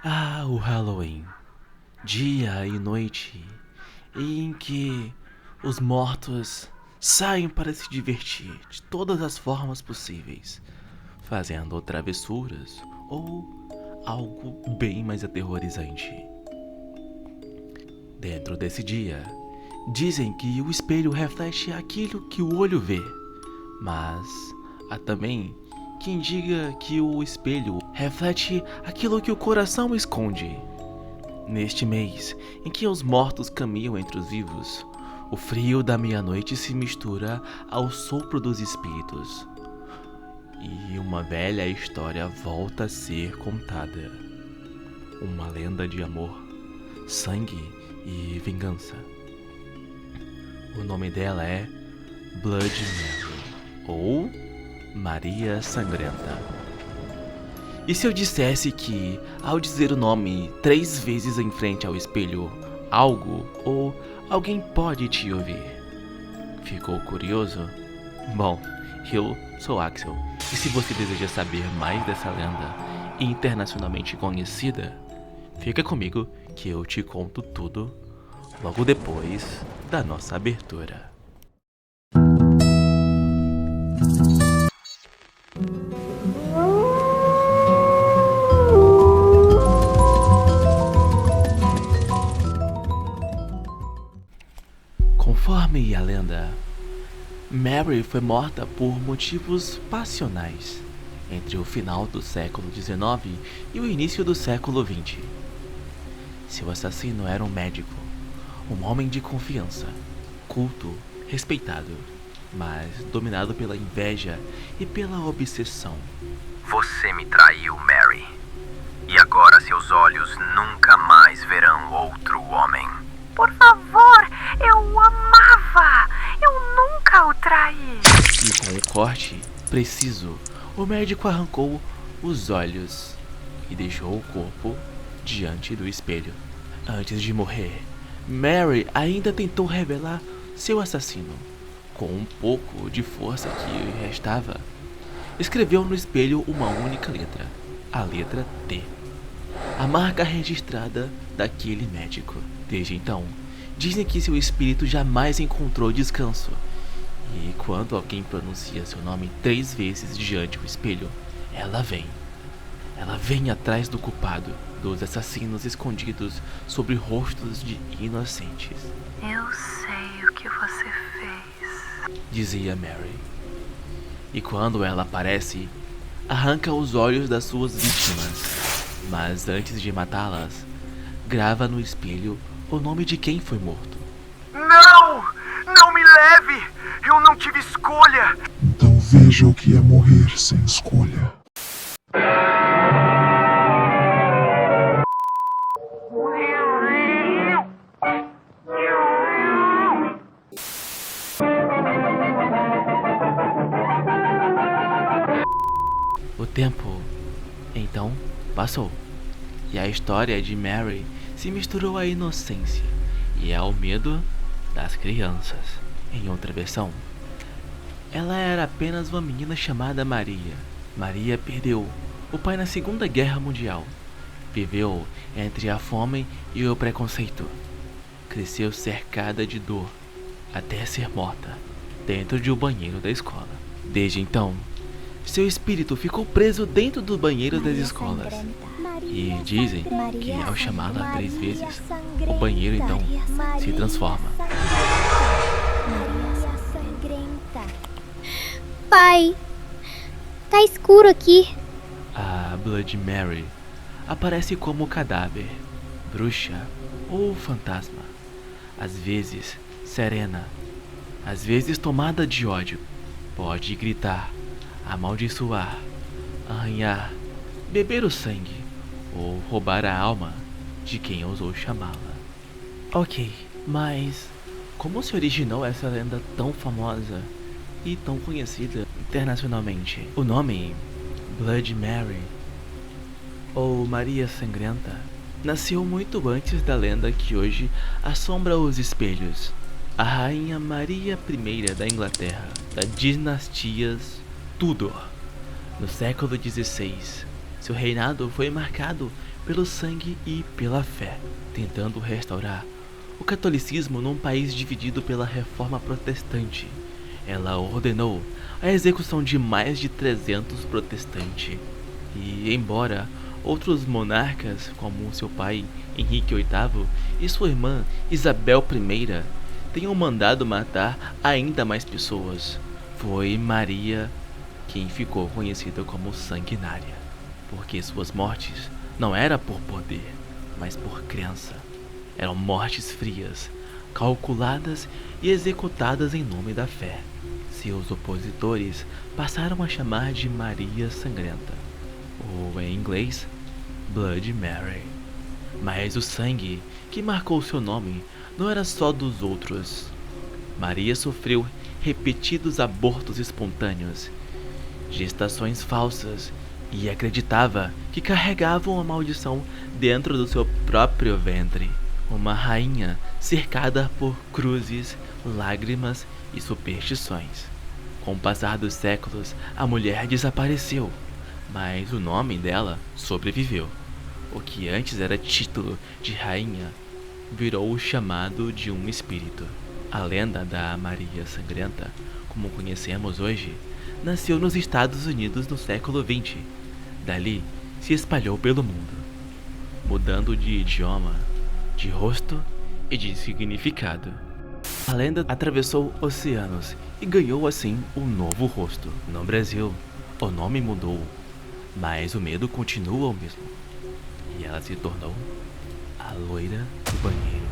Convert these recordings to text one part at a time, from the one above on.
O Halloween, dia e noite em que os mortos saem para se divertir de todas as formas possíveis, fazendo travessuras ou algo bem mais aterrorizante. Dentro desse dia, dizem que o espelho reflete aquilo que o olho vê, mas há também quem diga que o espelho reflete aquilo que o coração esconde. Neste mês em que os mortos caminham entre os vivos, o frio da meia-noite se mistura ao sopro dos espíritos. E uma velha história volta a ser contada. Uma lenda de amor, sangue e vingança. O nome dela é Blood Mary, ou Maria Sangrenta. E se eu dissesse que, ao dizer o nome 3 vezes em frente ao espelho, algo ou alguém pode te ouvir? Ficou curioso? Bom, eu sou Axel, e se você deseja saber mais dessa lenda internacionalmente conhecida, fica comigo que eu te conto tudo logo depois da nossa abertura. Conforme a lenda, Mary foi morta por motivos passionais entre o final do século XIX e o início do século XX. Seu assassino era um médico, um homem de confiança, culto, respeitado, mas dominado pela inveja e pela obsessão. Você me traiu, Mary. E agora seus olhos nunca mais verão outro homem. Por favor, eu o amava. Eu nunca o traí. E com um corte preciso, o médico arrancou os olhos e deixou o corpo diante do espelho. Antes de morrer, Mary ainda tentou revelar seu assassino. Com um pouco de força que lhe restava, escreveu no espelho uma única letra, a letra T. A marca registrada daquele médico. Desde então, dizem que seu espírito jamais encontrou descanso. E quando alguém pronuncia seu nome 3 vezes diante do espelho, ela vem. Ela vem atrás do culpado, dos assassinos escondidos sobre rostos de inocentes. Eu sei o que você fez, dizia Mary. E quando ela aparece, arranca os olhos das suas vítimas. Mas antes de matá-las, grava no espelho o nome de quem foi morto. Não! Não me leve! Eu não tive escolha! Então veja o que é morrer sem escolha. O tempo, então, passou. E a história de Mary se misturou à inocência e ao medo das crianças. Em outra versão, ela era apenas uma menina chamada Maria. Maria perdeu o pai na Segunda Guerra Mundial. Viveu entre a fome e o preconceito. Cresceu cercada de dor até ser morta dentro de um banheiro da escola. Desde então, seu espírito ficou preso dentro dos banheiros das escolas. E dizem que ao chamá-la 3 vezes, o banheiro então se transforma. Pai, tá escuro aqui. A Blood Mary aparece como cadáver, bruxa ou fantasma. Às vezes serena, às vezes tomada de ódio. Pode gritar, amaldiçoar, arranhar, beber o sangue ou roubar a alma de quem ousou chamá-la. Ok, mas como se originou essa lenda tão famosa e tão conhecida internacionalmente? O nome Blood Mary, ou Maria Sangrenta, nasceu muito antes da lenda que hoje assombra os espelhos. A rainha Maria I da Inglaterra, da dinastias Tudor, no século XVI, seu reinado foi marcado pelo sangue e pela fé, tentando restaurar o catolicismo num país dividido pela reforma protestante. Ela ordenou a execução de mais de 300 protestantes. E embora outros monarcas, como seu pai Henrique VIII e sua irmã Isabel I, tenham mandado matar ainda mais pessoas, foi Maria quem ficou conhecida como sanguinária, porque suas mortes não eram por poder, mas por crença. Eram mortes frias, calculadas e executadas em nome da fé. Seus opositores passaram a chamar de Maria Sangrenta, ou em inglês, Bloody Mary. Mas o sangue que marcou seu nome não era só dos outros. Maria sofreu repetidos abortos espontâneos, gestações falsas, e acreditava que carregava uma maldição dentro do seu próprio ventre. Uma rainha cercada por cruzes, lágrimas e superstições. Com o passar dos séculos, a mulher desapareceu, mas o nome dela sobreviveu. O que antes era título de rainha virou o chamado de um espírito. A lenda da Maria Sangrenta, como conhecemos hoje, nasceu nos Estados Unidos no século XX. Dali se espalhou pelo mundo, mudando de idioma, de rosto e de significado. A lenda atravessou oceanos e ganhou assim um novo rosto. No Brasil, o nome mudou, mas o medo continua o mesmo. E ela se tornou a loira do banheiro.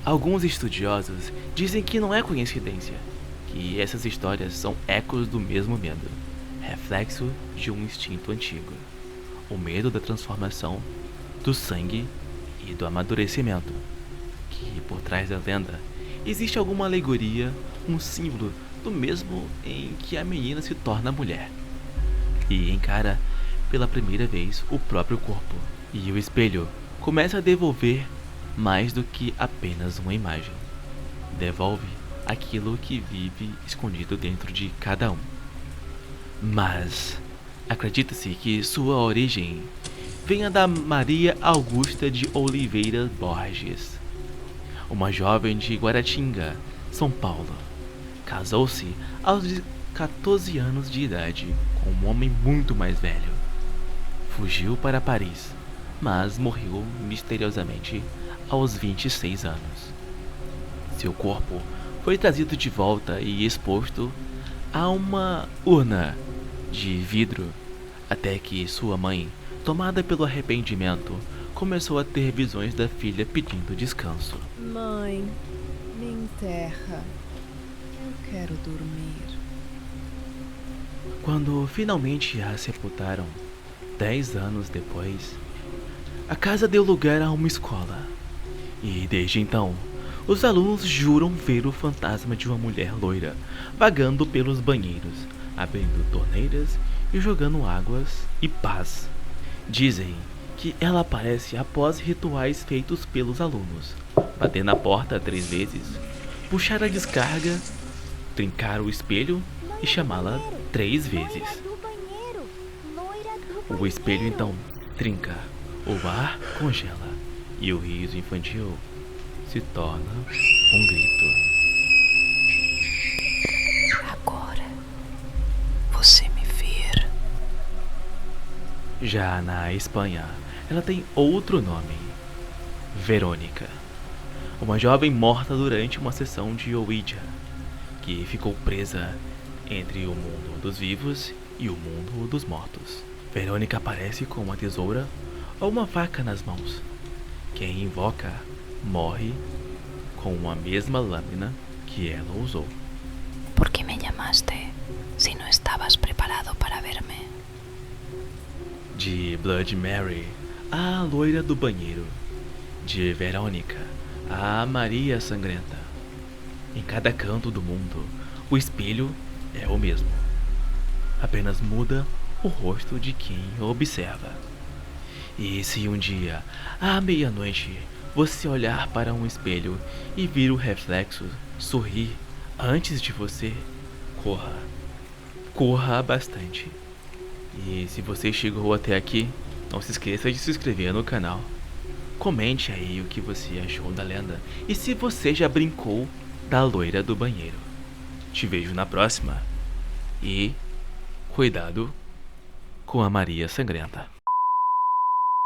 Alguns estudiosos dizem que não é coincidência, que essas histórias são ecos do mesmo medo, reflexo de um instinto antigo. O medo da transformação, do sangue e do amadurecimento. Que por trás da lenda existe alguma alegoria, um símbolo do mesmo em que a menina se torna mulher e encara pela primeira vez o próprio corpo. E o espelho começa a devolver mais do que apenas uma imagem. Devolve aquilo que vive escondido dentro de cada um. Mas acredita-se que sua origem venha da Maria Augusta de Oliveira Borges, uma jovem de Guaratinga, São Paulo. Casou-se aos 14 anos de idade com um homem muito mais velho. Fugiu para Paris, mas morreu misteriosamente aos 26 anos. Seu corpo foi trazido de volta e exposto a uma urna de vidro, até que sua mãe, tomada pelo arrependimento, começou a ter visões da filha pedindo descanso. Mãe, me enterra. Eu quero dormir. Quando finalmente a sepultaram, 10 anos depois, a casa deu lugar a uma escola. E desde então, os alunos juram ver o fantasma de uma mulher loira vagando pelos banheiros, abrindo torneiras e jogando águas e pás. Dizem que ela aparece após rituais feitos pelos alunos: bater na porta 3 vezes, puxar a descarga, trincar o espelho e chamá-la 3 vezes. O espelho então trinca, o ar congela e o riso infantil se torna um grito. Agora você me vê. Já na Espanha, ela tem outro nome: Verônica, uma jovem morta durante uma sessão de Ouija, que ficou presa entre o mundo dos vivos e o mundo dos mortos. Verônica aparece com uma tesoura ou uma faca nas mãos. Quem invoca morre com a mesma lâmina que ela usou. ¿Por qué me llamaste si no estabas preparado para verme? De Bloody Mary, a loira do banheiro. De Verônica, a Maria Sangrenta. Em cada canto do mundo, o espelho é o mesmo. Apenas muda o rosto de quem o observa. E se um dia, à meia-noite, você olhar para um espelho e vir o reflexo sorrir antes de você, corra. Corra bastante. E se você chegou até aqui, Não se esqueça de se inscrever no canal. Comente aí o que você achou da lenda e se você já brincou da loira do banheiro. Te vejo na próxima. E cuidado com a Maria Sangrenta.